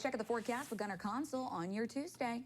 Check out the forecast with Gunner Console on your Tuesday.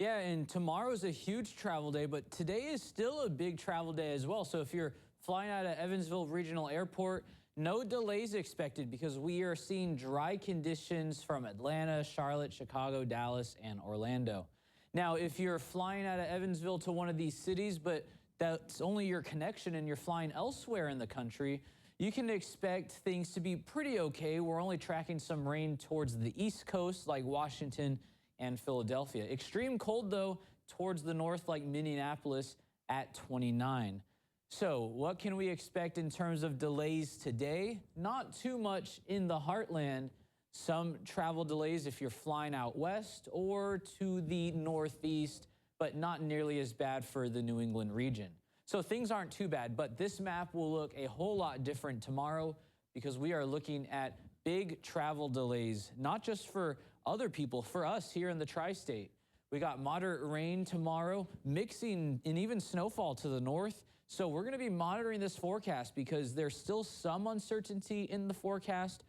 Yeah, and tomorrow's a huge travel day, but today is still a big travel day as well. So if you're flying out of Evansville Regional Airport, no delays expected because we are seeing dry conditions from Atlanta, Charlotte, Chicago, Dallas, and Orlando. Now, if you're flying out of Evansville to one of these cities, but that's only your connection and you're flying elsewhere in the country, you can expect things to be pretty okay. We're only tracking some rain towards the East Coast like Washington and Philadelphia. Extreme cold, though, towards the north like Minneapolis at 29. So what can we expect in terms of delays today? Not too much in the heartland. Some travel delays if you're flying out west or to the northeast, but not nearly as bad for the New England region. So things aren't too bad, but this map will look a whole lot different tomorrow because we are looking at big travel delays, not just for other people, for us here in the tri-state. We got moderate rain tomorrow, mixing in even snowfall to the north. So we're going to be monitoring this forecast because there's still some uncertainty in the forecast,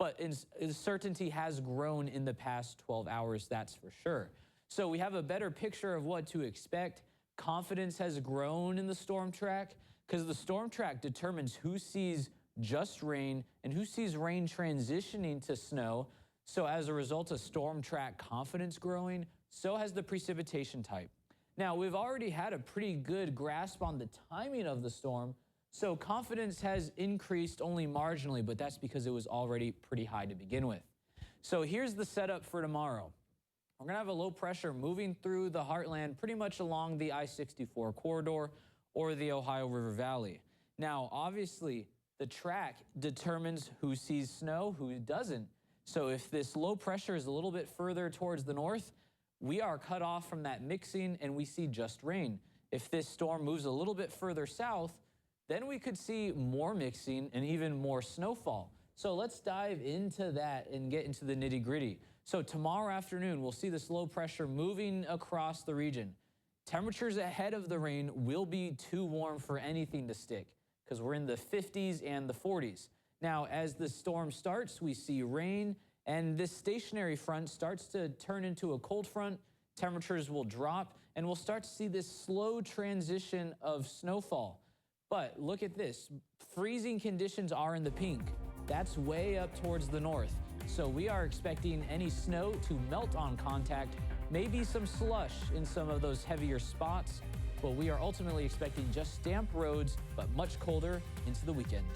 but uncertainty has grown in the past 12 hours, that's for sure. So we have a better picture of what to expect. Confidence has grown in the storm track because the storm track determines who sees just rain and who sees rain transitioning to snow. So as a result of storm track confidence growing, so has the precipitation type. Now, we've already had a pretty good grasp on the timing of the storm, so confidence has increased only marginally, but that's because it was already pretty high to begin with. So here's the setup for tomorrow. We're going to have a low pressure moving through the heartland pretty much along the I-64 corridor or the Ohio River Valley. Now, obviously, the track determines who sees snow, who doesn't. So if this low pressure is a little bit further towards the north, we are cut off from that mixing and we see just rain. If this storm moves a little bit further south, then we could see more mixing and even more snowfall. So let's dive into that and get into the nitty-gritty. So tomorrow afternoon, we'll see this low pressure moving across the region. Temperatures ahead of the rain will be too warm for anything to stick because we're in the 50s and the 40s. Now, as the storm starts, we see rain, and this stationary front starts to turn into a cold front. Temperatures will drop, and we'll start to see this slow transition of snowfall. But look at this. Freezing conditions are in the pink. That's way up towards the north. So we are expecting any snow to melt on contact, maybe some slush in some of those heavier spots, but we are ultimately expecting just damp roads, but much colder into the weekend.